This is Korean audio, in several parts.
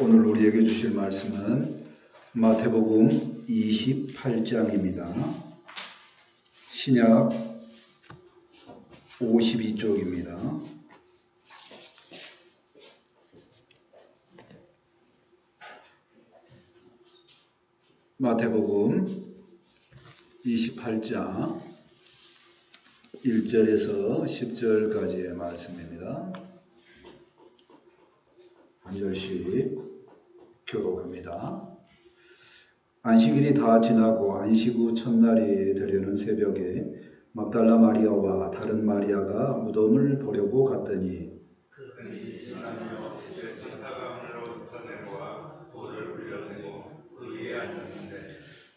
오늘 우리에게 주실 말씀은 마태복음 28장입니다. 신약 52쪽입니다. 마태복음 28장 1절에서 10절까지의 말씀입니다. 한 절씩 교독합니다. 안식일이 다 지나고 안식 후 첫날이 되려는 새벽에 막달라 마리아와 다른 마리아가 무덤을 보려고 갔더니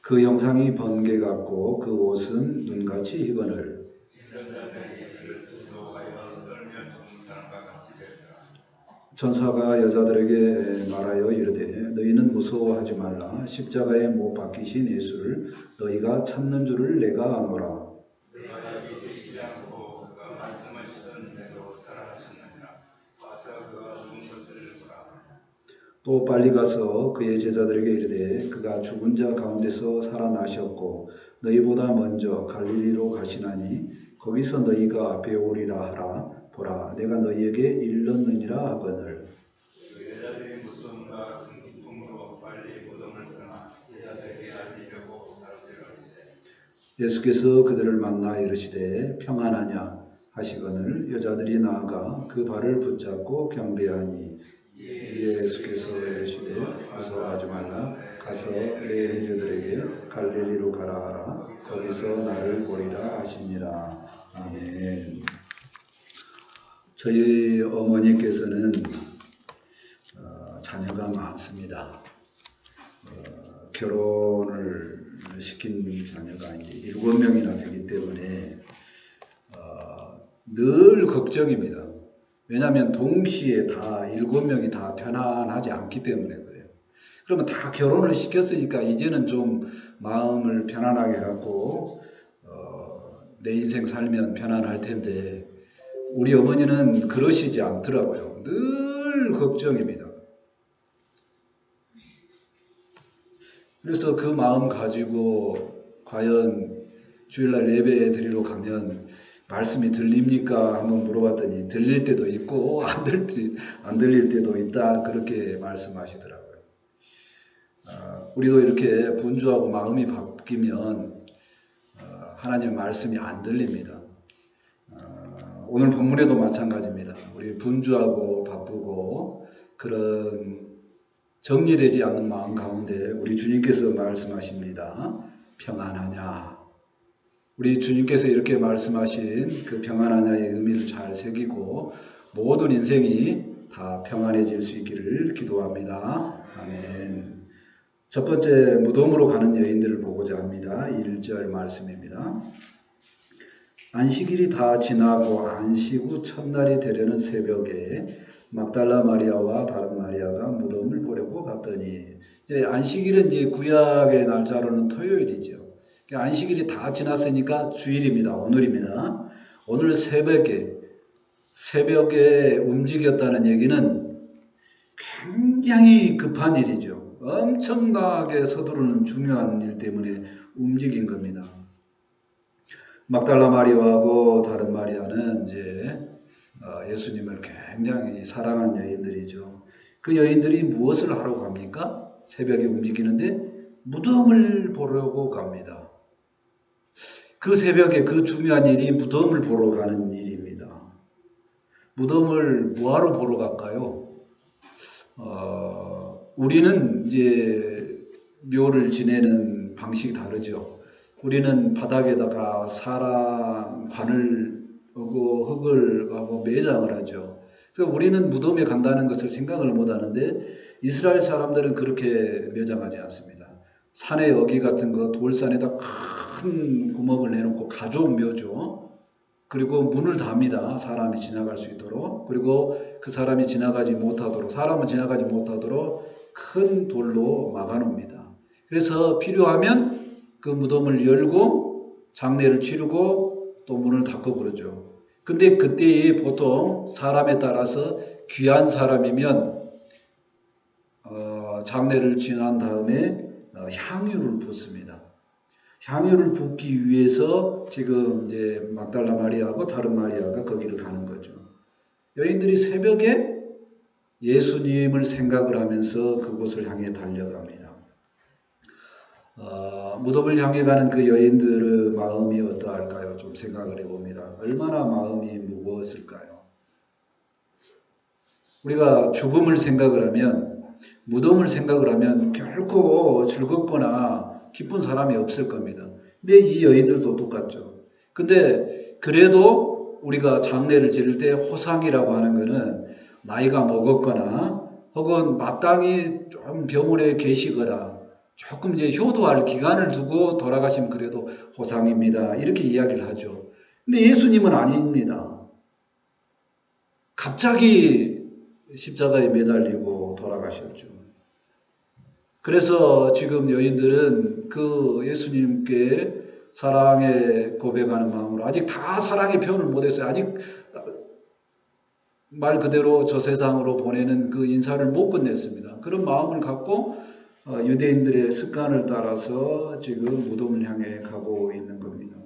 그 형상이 번개 같고 그 옷은 눈같이 희거늘 천사가 여자들에게 말하여 이르되 너희는 무서워하지 말라. 십자가에 못 박히신 예수를 너희가 찾는 줄을 내가 아노라. 또 빨리 가서 그의 제자들에게 이르되 그가 죽은 자 가운데서 살아나셨고 너희보다 먼저 갈릴리로 가시나니 거기서 너희가 배우리라 하라. 보라, 내가 너희에게 일렀느니라 하거늘. 제자들이 무덤과 금품으로 빨리 무덤을 떠나 제자들에게 알리려고 가로질렀으되 예수께서 그들을 만나 이르시되 평안하냐 하시거늘 여자들이 나아가 그 발을 붙잡고 경배하니 예수께서 이르시되 무서워하지 말라. 가서 내 형제들에게 갈릴리로 가라 하라. 거기서 나를 보리라 하시니라. 아멘. 저희 어머니께서는 자녀가 많습니다. 결혼을 시킨 자녀가 이제 7명이나 되기 때문에 늘 걱정입니다. 왜냐하면 동시에 다 7명이 다 편안하지 않기 때문에 그래요. 그러면 다 결혼을 시켰으니까 이제는 좀 마음을 편안하게 갖고 내 인생 살면 편안할 텐데 우리 어머니는 그러시지 않더라고요. 늘 걱정입니다. 그래서 그 마음 가지고 과연 주일날 예배 드리러 가면 말씀이 들립니까? 한번 물어봤더니 들릴 때도 있고 안 들릴 때도 있다 그렇게 말씀하시더라고요. 우리도 이렇게 분주하고 마음이 바뀌면 하나님의 말씀이 안 들립니다. 오늘 본문에도 마찬가지입니다. 우리 분주하고 바쁘고 그런 정리되지 않는 마음 가운데 우리 주님께서 말씀하십니다. 평안하냐. 우리 주님께서 이렇게 말씀하신 그 평안하냐의 의미를 잘 새기고 모든 인생이 다 평안해질 수 있기를 기도합니다. 아멘. 첫 번째 무덤으로 가는 여인들을 보고자 합니다. 1절 말씀입니다. 안식일이 다 지나고 안식 후 첫날이 되려는 새벽에 막달라 마리아와 다른 마리아가 무덤을 보려고 갔더니 이제 안식일은 이제 구약의 날짜로는 토요일이죠. 안식일이 다 지났으니까 주일입니다. 오늘입니다. 오늘 새벽에 움직였다는 얘기는 굉장히 급한 일이죠. 엄청나게 서두르는 중요한 일 때문에 움직인 겁니다. 막달라 마리아하고 다른 마리아는 이제 예수님을 굉장히 사랑한 여인들이죠. 그 여인들이 무엇을 하러 갑니까? 새벽에 움직이는데 무덤을 보려고 갑니다. 그 새벽에 그 중요한 일이 무덤을 보러 가는 일입니다. 무덤을 뭐하러 보러 갈까요? 우리는 이제 묘를 지내는 방식이 다르죠. 우리는 바닥에다가 사람 관을 하고 흙을 하고 매장을 하죠. 그래서 우리는 무덤에 간다는 것을 생각을 못 하는데 이스라엘 사람들은 그렇게 매장하지 않습니다. 산의 어기 같은 거 돌산에다 큰 구멍을 내놓고 가족 묘죠. 그리고 문을 답니다. 사람이 지나갈 수 있도록. 그리고 그 사람이 지나가지 못하도록, 사람은 지나가지 못하도록 큰 돌로 막아놓습니다. 그래서 필요하면 그 무덤을 열고 장례를 치르고 또 문을 닫고 그러죠. 근데 그때 보통 사람에 따라서 귀한 사람이면 장례를 지난 다음에 향유를 붓습니다. 향유를 붓기 위해서 지금 이제 막달라 마리아하고 다른 마리아가 거기를 가는 거죠. 여인들이 새벽에 예수님을 생각을 하면서 그곳을 향해 달려갑니다. 무덤을 향해 가는 그 여인들의 마음이 어떠할까요? 좀 생각을 해봅니다. 얼마나 마음이 무거웠을까요? 우리가 죽음을 생각을 하면, 무덤을 생각을 하면 결코 즐겁거나 기쁜 사람이 없을 겁니다. 근데 이 여인들도 똑같죠. 근데 그래도 우리가 장례를 지를 때 호상이라고 하는 것은 나이가 먹었거나 혹은 마땅히 좀 병원에 계시거나 조금 이제 효도할 기간을 두고 돌아가시면 그래도 호상입니다. 이렇게 이야기를 하죠. 근데 예수님은 아닙니다. 갑자기 십자가에 매달리고 돌아가셨죠. 그래서 지금 여인들은 그 예수님께 사랑의 고백하는 마음으로 아직 다 사랑의 표현을 못했어요. 아직 말 그대로 저 세상으로 보내는 그 인사를 못 끝냈습니다. 그런 마음을 갖고 유대인들의 습관을 따라서 지금 무덤을 향해 가고 있는 겁니다.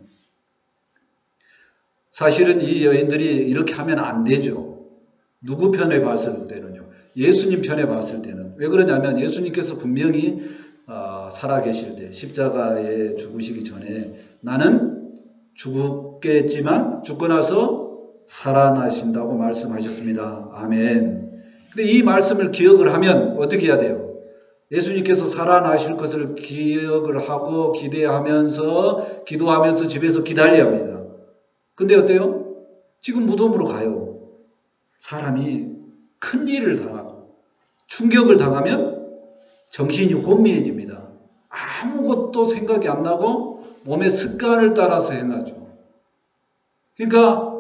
사실은 이 여인들이 이렇게 하면 안 되죠. 누구 편에 봤을 때는요. 예수님 편에 봤을 때는. 왜 그러냐면 예수님께서 분명히 살아계실 때 십자가에 죽으시기 전에 나는 죽겠지만 죽고 나서 살아나신다고 말씀하셨습니다. 아멘. 근데 이 말씀을 기억을 하면 어떻게 해야 돼요? 예수님께서 살아나실 것을 기억을 하고 기대하면서 기도하면서 집에서 기다려야 합니다. 근데 어때요? 지금 무덤으로 가요. 사람이 큰 일을 당하고 충격을 당하면 정신이 혼미해집니다. 아무것도 생각이 안 나고 몸의 습관을 따라서 행하죠. 그러니까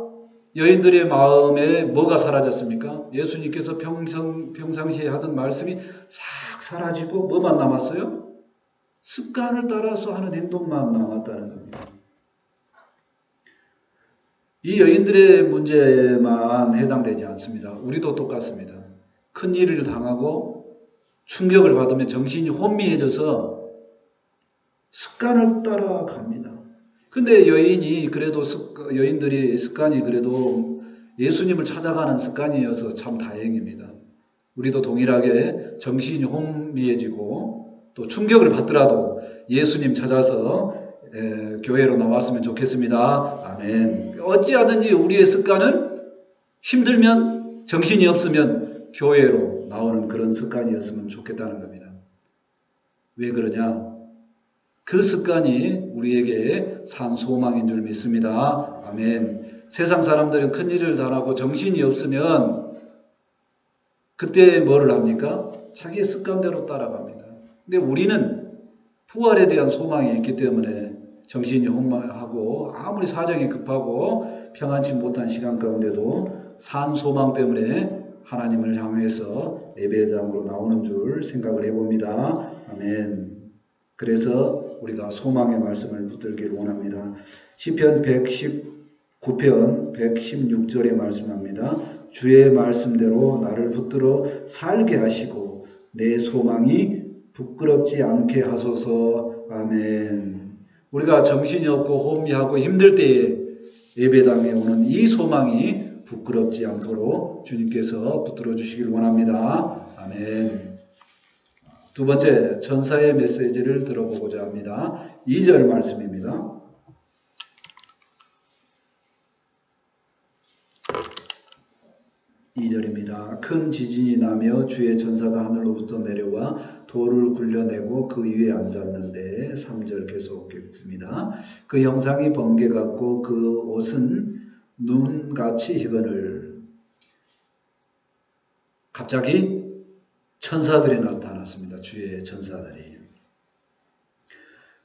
여인들의 마음에 뭐가 사라졌습니까? 예수님께서 평상시에 하던 말씀이 싹 사라지고 뭐만 남았어요? 습관을 따라서 하는 행동만 남았다는 겁니다. 이 여인들의 문제에만 해당되지 않습니다. 우리도 똑같습니다. 큰 일을 당하고 충격을 받으면 정신이 혼미해져서 습관을 따라갑니다. 근데 여인들이 습관이 그래도 예수님을 찾아가는 습관이어서 참 다행입니다. 우리도 동일하게 정신이 혼미해지고 또 충격을 받더라도 예수님 찾아서 교회로 나왔으면 좋겠습니다. 아멘. 어찌하든지 우리의 습관은 힘들면 정신이 없으면 교회로 나오는 그런 습관이었으면 좋겠다는 겁니다. 왜 그러냐? 그 습관이 우리에게 산 소망인 줄 믿습니다. 아멘. 세상 사람들은 큰일을 당하고 정신이 없으면 그때 뭐를 합니까? 자기의 습관대로 따라갑니다. 근데 우리는 부활에 대한 소망이 있기 때문에 정신이 혼미하고 아무리 사정이 급하고 평안치 못한 시간 가운데도 산 소망 때문에 하나님을 향해서 예배당으로 나오는 줄 생각을 해봅니다. 아멘. 그래서 우리가 소망의 말씀을 붙들기를 원합니다. 시편 119편 116절에 말씀합니다. 주의 말씀대로 나를 붙들어 살게 하시고 내 소망이 부끄럽지 않게 하소서. 아멘. 우리가 정신이 없고 혼미하고 힘들 때에 예배당에 오는 이 소망이 부끄럽지 않도록 주님께서 붙들어 주시기를 원합니다. 아멘. 두 번째, 천사의 메시지를 들어보고자 합니다. 2절 말씀입니다. 2절입니다. 큰 지진이 나며 주의 천사가 하늘로부터 내려와 돌을 굴려내고 그 위에 앉았는데 3절 계속 읽습니다. 그 형상이 번개 같고 그 옷은 눈같이 희거늘. 갑자기 천사들이 나타났습니다. 주의 천사들이.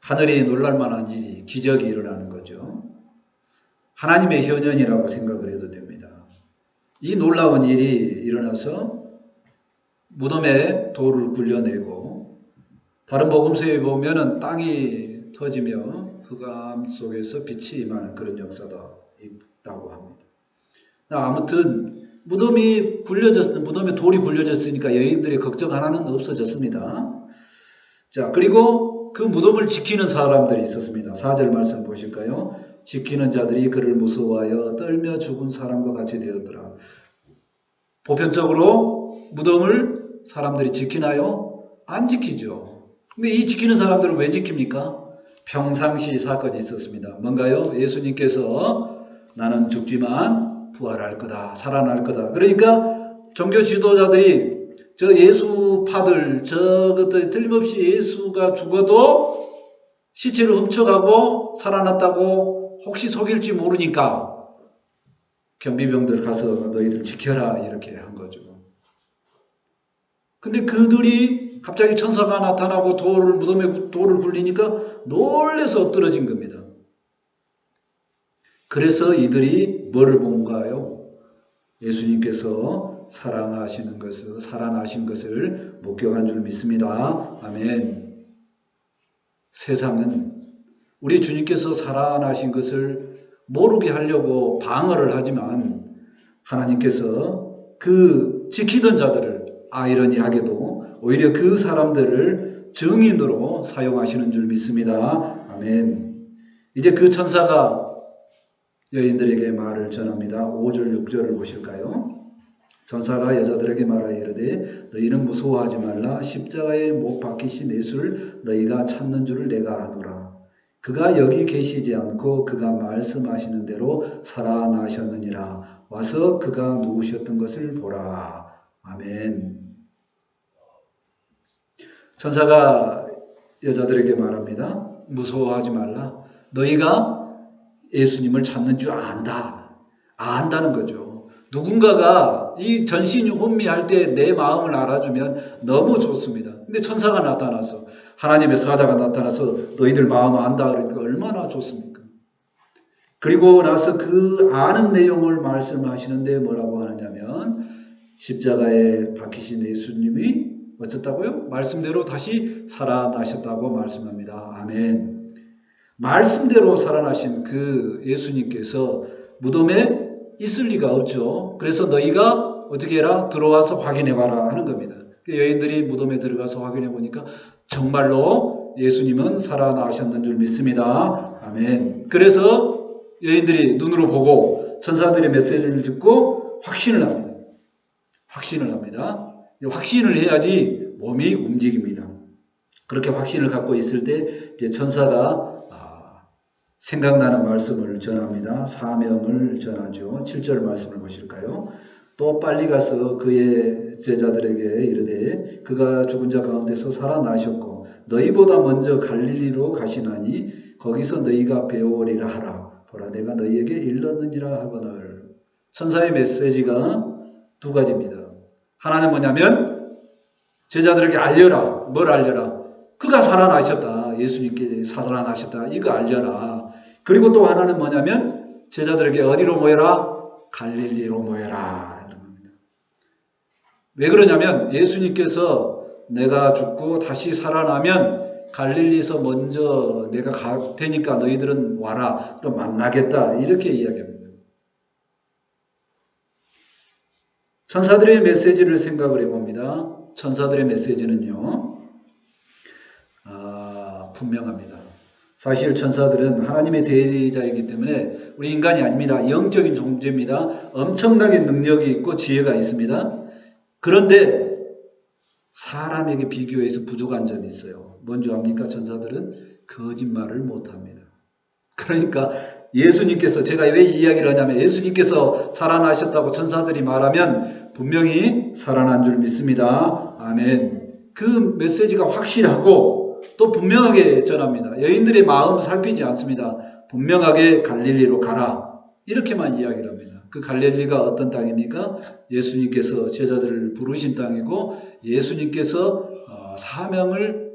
하늘이 놀랄만한 일이, 기적이 일어나는 거죠. 하나님의 현현이라고 생각을 해도 됩니다. 이 놀라운 일이 일어나서 무덤에 돌을 굴려내고 다른 복음서에 보면은 땅이 터지며 흑암 속에서 빛이 임하는 그런 역사도 있다고 합니다. 아무튼 무덤에 돌이 굴려졌으니까 여인들의 걱정 하나는 없어졌습니다. 자, 그리고 그 무덤을 지키는 사람들이 있었습니다. 4절 말씀 보실까요? 지키는 자들이 그를 무서워하여 떨며 죽은 사람과 같이 되었더라. 보편적으로 무덤을 사람들이 지키나요? 안 지키죠. 근데 이 지키는 사람들은 왜 지킵니까? 평상시 사건이 있었습니다. 뭔가요? 예수님께서 나는 죽지만 부활할 거다. 살아날 거다. 그러니까 종교 지도자들이 저 예수파들 저것들 틀림없이 예수가 죽어도 시체를 훔쳐가고 살아났다고 혹시 속일지 모르니까 경비병들 가서 너희들 지켜라 이렇게 한 거죠. 근데 그들이 갑자기 천사가 나타나고 무덤에 돌을 굴리니까 놀래서 엎드러진 겁니다. 그래서 이들이 뭐를 본가요? 예수님께서 살아나신 것을 목격한 줄 믿습니다. 아멘. 세상은 우리 주님께서 살아나신 것을 모르게 하려고 방어를 하지만 하나님께서 그 지키던 자들을 아이러니하게도 오히려 그 사람들을 증인으로 사용하시는 줄 믿습니다. 아멘. 이제 그 천사가 여인들에게 말을 전합니다. 5절 6절을 보실까요? 천사가 여자들에게 말하여 이르되 너희는 무서워하지 말라. 십자가에 못 박히신 예수를 너희가 찾는 줄을 내가 아노라. 그가 여기 계시지 않고 그가 말씀하시는 대로 살아나셨느니라. 와서 그가 누우셨던 것을 보라. 아멘. 천사가 여자들에게 말합니다. 무서워하지 말라. 너희가 예수님을 찾는 줄 안다는 거죠. 누군가가 이 전신이 혼미할 때 내 마음을 알아주면 너무 좋습니다. 근데 천사가 나타나서 하나님의 사자가 나타나서 너희들 마음을 안다 그러니까 얼마나 좋습니까? 그리고 나서 그 아는 내용을 말씀하시는데 뭐라고 하느냐면 십자가에 박히신 예수님이 어쩌다고요? 말씀대로 다시 살아나셨다고 말씀합니다. 아멘. 말씀대로 살아나신 그 예수님께서 무덤에 있을 리가 없죠. 그래서 너희가 어떻게 해라? 들어와서 확인해봐라 하는 겁니다. 여인들이 무덤에 들어가서 확인해 보니까 정말로 예수님은 살아나셨는 줄 믿습니다. 아멘. 그래서 여인들이 눈으로 보고 천사들의 메시지를 듣고 확신을 합니다. 확신을 해야지 몸이 움직입니다. 그렇게 확신을 갖고 있을 때 이제 천사가 생각나는 말씀을 전합니다. 사명을 전하죠. 7절 말씀을 보실까요? 또 빨리 가서 그의 제자들에게 이르되 그가 죽은 자 가운데서 살아나셨고 너희보다 먼저 갈릴리로 가시나니 거기서 너희가 배우리라 하라. 보라 내가 너희에게 일렀느니라 하거늘. 천사의 메시지가 두 가지입니다. 하나는 뭐냐면 제자들에게 알려라. 뭘 알려라? 그가 살아나셨다. 예수님께 살아나셨다. 이거 알려라. 그리고 또 하나는 뭐냐면 제자들에게 어디로 모여라? 갈릴리로 모여라. 이런 겁니다. 왜 그러냐면 예수님께서 내가 죽고 다시 살아나면 갈릴리에서 먼저 내가 갈 테니까 너희들은 와라. 그럼 만나겠다. 이렇게 이야기합니다. 천사들의 메시지를 생각을 해봅니다. 천사들의 메시지는요. 분명합니다. 사실 천사들은 하나님의 대리자이기 때문에 우리 인간이 아닙니다. 영적인 존재입니다. 엄청나게 능력이 있고 지혜가 있습니다. 그런데 사람에게 비교해서 부족한 점이 있어요. 뭔지 압니까? 천사들은 거짓말을 못합니다. 그러니까 예수님께서 제가 왜 이 이야기를 하냐면 예수님께서 살아나셨다고 천사들이 말하면 분명히 살아난 줄 믿습니다. 아멘. 그 메시지가 확실하고 또 분명하게 전합니다. 여인들의 마음 살피지 않습니다. 분명하게 갈릴리로 가라. 이렇게만 이야기를 합니다. 그 갈릴리가 어떤 땅입니까? 예수님께서 제자들을 부르신 땅이고 예수님께서 사명을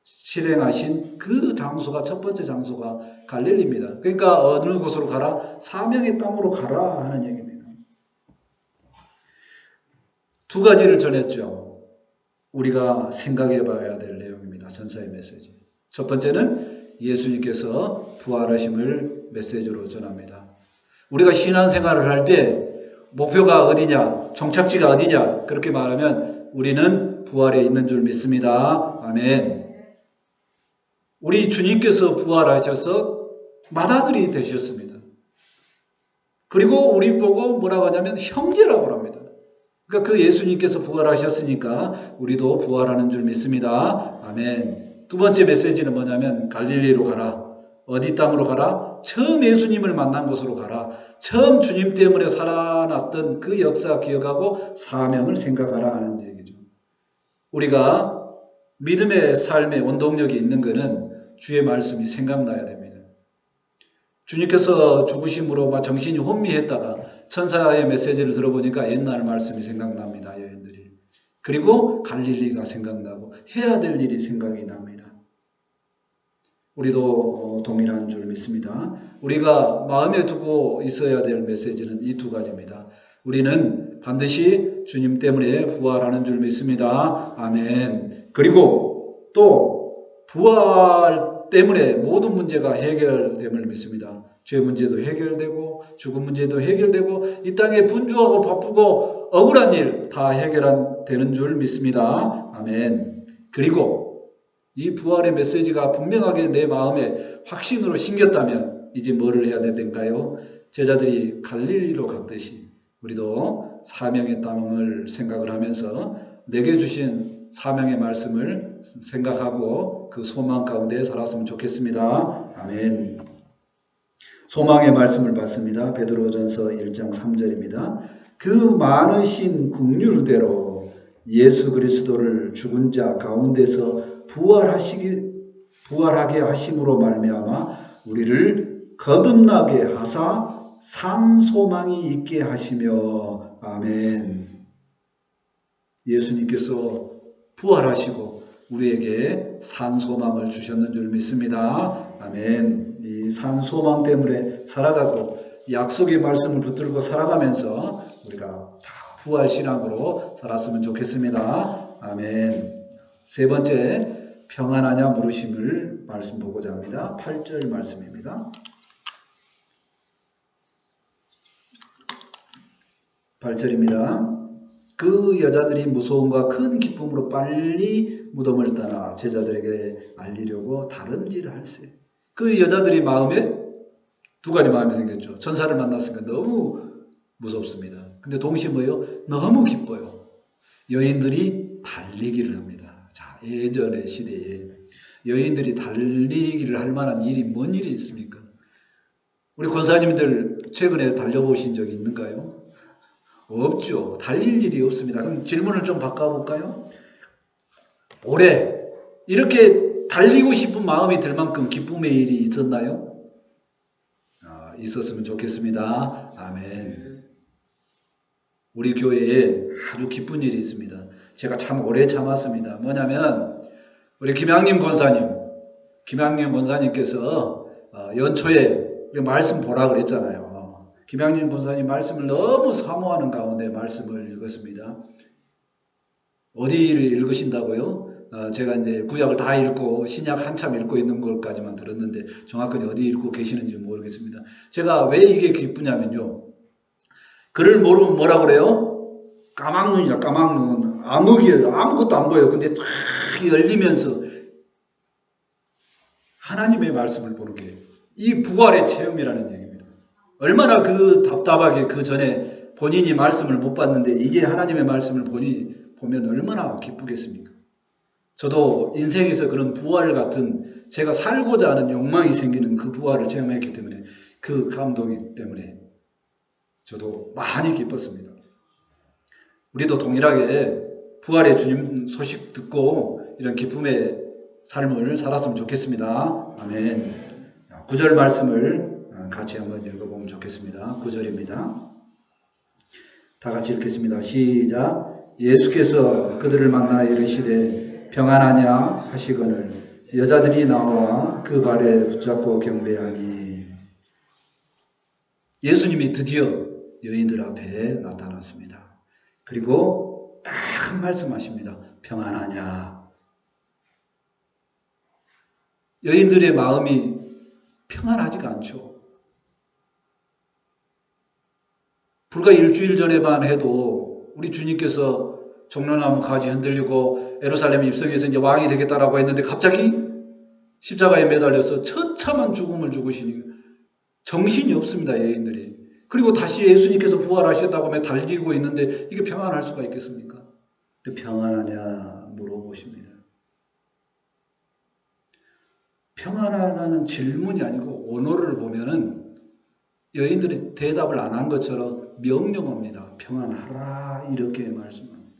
실행하신 그 장소가 첫 번째 장소가 갈릴리입니다. 그러니까 어느 곳으로 가라? 사명의 땅으로 가라 하는 얘기입니다. 두 가지를 전했죠. 우리가 생각해 봐야 될 내용입니다. 천사의 메시지. 첫 번째는 예수님께서 부활하심을 메시지로 전합니다. 우리가 신앙생활을 할 때 목표가 어디냐, 종착지가 어디냐, 그렇게 말하면 우리는 부활에 있는 줄 믿습니다. 아멘. 우리 주님께서 부활하셔서 맏아들이 되셨습니다. 그리고 우리 보고 뭐라고 하냐면 형제라고 합니다. 그러니까 그 예수님께서 부활하셨으니까 우리도 부활하는 줄 믿습니다. 아멘. 두 번째 메시지는 뭐냐면 갈릴리로 가라. 어디 땅으로 가라? 처음 예수님을 만난 곳으로 가라. 처음 주님 때문에 살아났던 그 역사 기억하고 사명을 생각하라 하는 얘기죠. 우리가 믿음의 삶의 원동력이 있는 것은 주의 말씀이 생각나야 됩니다. 주님께서 죽으심으로 막 정신이 혼미했다가 천사의 메시지를 들어보니까 옛날 말씀이 생각납니다. 여인들이. 그리고 갈릴리가 생각나고 해야 될 일이 생각이 납니다. 우리도 동일한 줄 믿습니다. 우리가 마음에 두고 있어야 될 메시지는 이 두 가지입니다. 우리는 반드시 주님 때문에 부활하는 줄 믿습니다. 아멘. 그리고 또 부활 때문에 모든 문제가 해결됨을 믿습니다. 죄 문제도 해결되고 죽음 문제도 해결되고 이 땅에 분주하고 바쁘고 억울한 일 다 해결되는 줄 믿습니다. 아멘. 그리고 이 부활의 메시지가 분명하게 내 마음에 확신으로 심겼다면 이제 뭐를 해야 될까요? 제자들이 갈릴리로 갔듯이 우리도 사명의 땅을 생각을 하면서 내게 주신 사명의 말씀을 생각하고 그 소망 가운데 살았으면 좋겠습니다. 아멘. 소망의 말씀을 받습니다. 베드로전서 1장 3절입니다. 그 많으신 긍휼대로 예수 그리스도를 죽은 자 가운데서 부활하게 하심으로 말미암아 우리를 거듭나게 하사 산 소망이 있게 하시며 아멘. 예수님께서 부활하시고 우리에게 산 소망을 주셨는 줄 믿습니다. 아멘. 이 산 소망 때문에 살아가고 약속의 말씀을 붙들고 살아가면서 우리가 다 부활 신앙으로 살았으면 좋겠습니다. 아멘. 세 번째, 평안하냐 물으심을 말씀 보고자 합니다. 8절 말씀입니다. 8절입니다. 그 여자들이 무서움과 큰 기쁨으로 빨리 무덤을 떠나 제자들에게 알리려고 다름질할세. 그 여자들이 마음에 두 가지 마음이 생겼죠. 천사를 만났으니까 너무 무섭습니다. 근데 동시에 뭐예요? 너무 기뻐요. 여인들이 달리기를 합니다. 자, 예전의 시대에 여인들이 달리기를 할 만한 일이 뭔 일이 있습니까? 우리 권사님들 최근에 달려보신 적이 있는가요? 없죠. 달릴 일이 없습니다. 그럼 질문을 좀 바꿔볼까요? 올해 이렇게 달리고 싶은 마음이 들 만큼 기쁨의 일이 있었나요? 있었으면 좋겠습니다. 아멘. 우리 교회에 아주 기쁜 일이 있습니다. 제가 참 오래 참았습니다. 뭐냐면 우리 김양림 권사님께서 연초에 말씀 보라 그랬잖아요. 김양림 권사님 말씀을 너무 사모하는 가운데 말씀을 읽었습니다. 어디를 읽으신다고요? 제가 이제 구약을 다 읽고 신약 한참 읽고 있는 것까지만 들었는데 정확하게 어디 읽고 계시는지 모르겠습니다. 제가 왜 이게 기쁘냐면요. 글을 모르면 뭐라 그래요? 까막눈이야, 까막눈. 암흑이에요. 아무것도 안 보여요. 근데 탁 열리면서 하나님의 말씀을 보는 게 이 부활의 체험이라는 얘기입니다. 얼마나 그 답답하게 그 전에 본인이 말씀을 못 봤는데 이제 하나님의 말씀을 보면 얼마나 기쁘겠습니까? 저도 인생에서 그런 부활 같은 제가 살고자 하는 욕망이 생기는 그 부활을 체험했기 때문에 그 감동이 때문에 저도 많이 기뻤습니다. 우리도 동일하게 부활의 주님 소식 듣고 이런 기쁨의 삶을 살았으면 좋겠습니다. 아멘. 9절 말씀을 같이 한번 읽어보면 좋겠습니다. 9절입니다. 다 같이 읽겠습니다. 시작. 예수께서 그들을 만나 이르시되 평안하냐 하시거늘 여자들이 나와 그 발에 붙잡고 경배하니. 예수님이 드디어 여인들 앞에 나타났습니다. 그리고 딱 한 말씀하십니다. 평안하냐. 여인들의 마음이 평안하지가 않죠. 불과 일주일 전에만 해도 우리 주님께서 종려나무 가지 흔들리고 예루살렘 입성해서 이제 왕이 되겠다라고 했는데 갑자기 십자가에 매달려서 처참한 죽음을 죽으시니 정신이 없습니다, 여인들이. 그리고 다시 예수님께서 부활하셨다고 하면 달리고 있는데 이게 평안할 수가 있겠습니까? 평안하냐 물어보십니다. 평안하냐는 질문이 아니고 언어를 보면은 여인들이 대답을 안 한 것처럼 명령어입니다. 평안하라 이렇게 말씀합니다.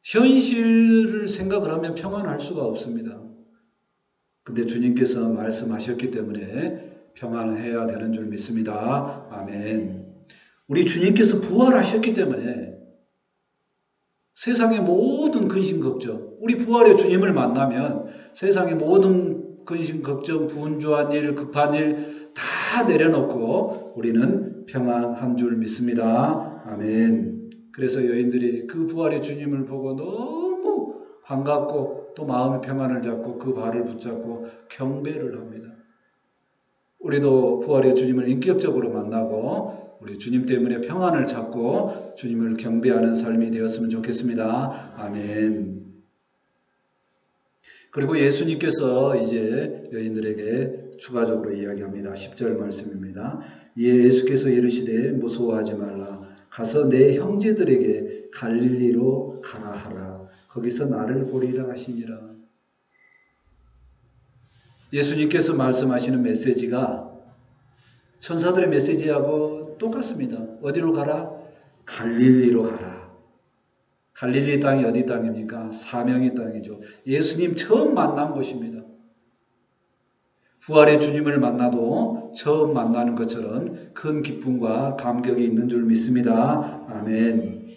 현실을 생각을 하면 평안할 수가 없습니다. 근데 주님께서 말씀하셨기 때문에 평안해야 되는 줄 믿습니다. 아멘. 우리 주님께서 부활하셨기 때문에 세상의 모든 근심 걱정, 우리 부활의 주님을 만나면 세상의 모든 근심 걱정, 분주한 일, 급한 일 다 내려놓고 우리는 평안한 줄 믿습니다. 아멘. 그래서 여인들이 그 부활의 주님을 보고 너무 반갑고 또 마음의 평안을 잡고 그 발을 붙잡고 경배를 합니다. 우리도 부활의 주님을 인격적으로 만나고 우리 주님 때문에 평안을 찾고 주님을 경배하는 삶이 되었으면 좋겠습니다. 아멘. 그리고 예수님께서 이제 여인들에게 추가적으로 이야기합니다. 10절 말씀입니다. 이에 예수께서 이르시되 무서워하지 말라. 가서 내 형제들에게 갈릴리로 가라 하라. 거기서 나를 보리라 하시니라. 예수님께서 말씀하시는 메시지가 천사들의 메시지하고 똑같습니다. 어디로 가라? 갈릴리로 가라. 갈릴리 땅이 어디 땅입니까? 사명의 땅이죠. 예수님 처음 만난 곳입니다. 부활의 주님을 만나도 처음 만나는 것처럼 큰 기쁨과 감격이 있는 줄 믿습니다. 아멘.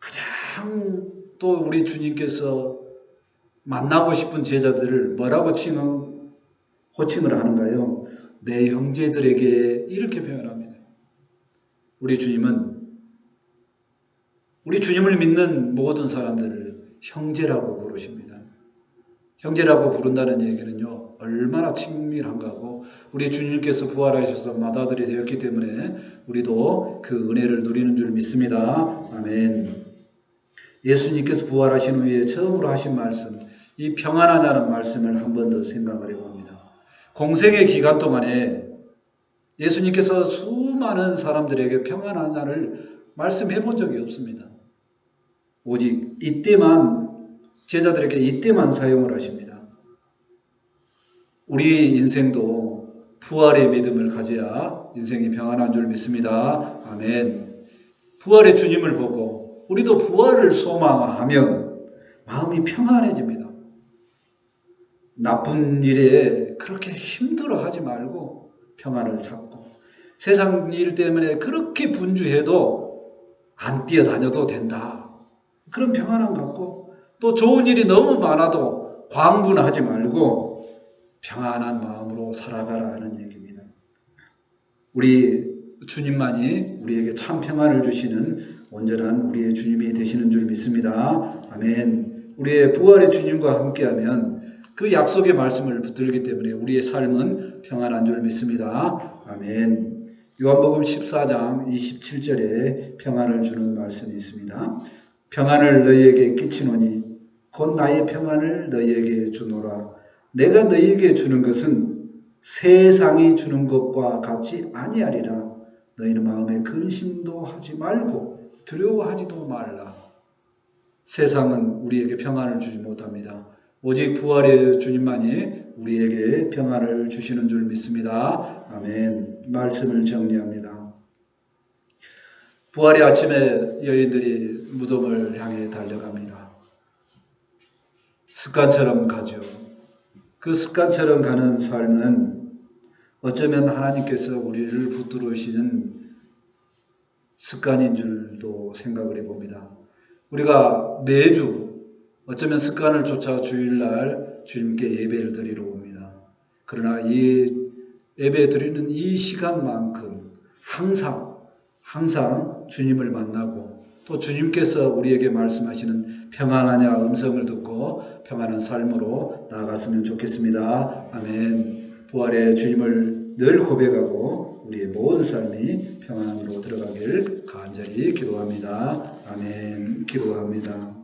가장 또 우리 주님께서 만나고 싶은 제자들을 뭐라고 호칭을 하는가요? 내 형제들에게 이렇게 표현합니다. 우리 주님을 믿는 모든 사람들을 형제라고 부르십니다. 형제라고 부른다는 얘기는요, 얼마나 친밀한가 하고 우리 주님께서 부활하셔서 맏아들이 되었기 때문에 우리도 그 은혜를 누리는 줄 믿습니다. 아멘. 예수님께서 부활하신 후에 처음으로 하신 말씀, 이 평안하냐는 말씀을 한 번 더 생각을 해봅니다. 공생의 기간 동안에 예수님께서 수많은 사람들에게 평안하냐를 말씀해 본 적이 없습니다. 오직 제자들에게 이때만 사용을 하십니다. 우리 인생도 부활의 믿음을 가져야 인생이 평안한 줄 믿습니다. 아멘. 부활의 주님을 보고 우리도 부활을 소망하면 마음이 평안해집니다. 나쁜 일에 그렇게 힘들어하지 말고 평안을 찾고 세상 일 때문에 그렇게 분주해도 안 뛰어다녀도 된다. 그런 평안함 갖고 또 좋은 일이 너무 많아도 광분하지 말고 평안한 마음으로 살아가라 하는 얘기입니다. 우리 주님만이 우리에게 참 평안을 주시는 온전한 우리의 주님이 되시는 줄 믿습니다. 아멘. 우리의 부활의 주님과 함께하면 그 약속의 말씀을 붙들기 때문에 우리의 삶은 평안한 줄 믿습니다. 아멘. 요한복음 14장 27절에 평안을 주는 말씀이 있습니다. 평안을 너희에게 끼치노니 곧 나의 평안을 너희에게 주노라. 내가 너희에게 주는 것은 세상이 주는 것과 같이 아니하리라. 너희는 마음에 근심도 하지 말고 두려워하지도 말라. 세상은 우리에게 평안을 주지 못합니다. 오직 부활의 주님만이 우리에게 평안을 주시는 줄 믿습니다. 아멘. 말씀을 정리합니다. 부활의 아침에 여인들이 무덤을 향해 달려갑니다. 습관처럼 가죠. 그 습관처럼 가는 삶은 어쩌면 하나님께서 우리를 붙들으시는 습관인 줄도 생각을 해봅니다. 우리가 매주 어쩌면 습관을 쫓아 주일날 주님께 예배를 드리러 옵니다. 그러나 이 예배 드리는 이 시간만큼 항상 주님을 만나고 또 주님께서 우리에게 말씀하시는 평안하냐 음성을 듣고 평안한 삶으로 나아갔으면 좋겠습니다. 아멘. 부활의 주님을 늘 고백하고 우리의 모든 삶이 평안으로 들어가길 간절히 기도합니다. 아멘. 기도합니다.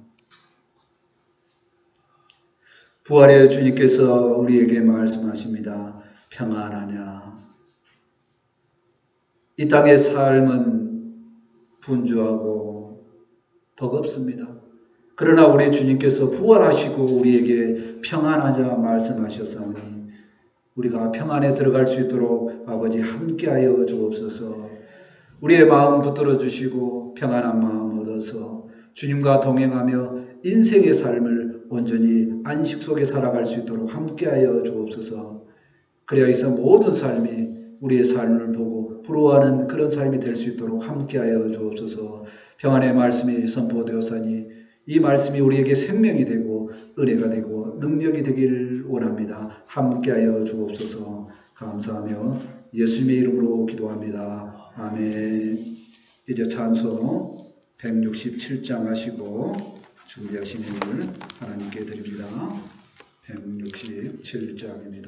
부활의 주님께서 우리에게 말씀하십니다. 평안하냐? 이 땅의 삶은 분주하고 버겁습니다. 그러나 우리 주님께서 부활하시고 우리에게 평안하자 말씀하셨사오니 우리가 평안에 들어갈 수 있도록 아버지 함께하여 주옵소서. 우리의 마음 붙들어 주시고 평안한 마음 얻어서 주님과 동행하며 인생의 삶을 온전히 안식 속에 살아갈 수 있도록 함께하여 주옵소서. 그리하여서 모든 삶이 우리의 삶을 보고 부러워하는 그런 삶이 될 수 있도록 함께하여 주옵소서. 평안의 말씀이 선포되었사니 이 말씀이 우리에게 생명이 되고 은혜가 되고 능력이 되길 원합니다. 함께하여 주옵소서. 감사하며 예수님의 이름으로 기도합니다. 아멘. 이제 찬송 167장 하시고 준비하시는 일 하나님께 드립니다. 167장입니다.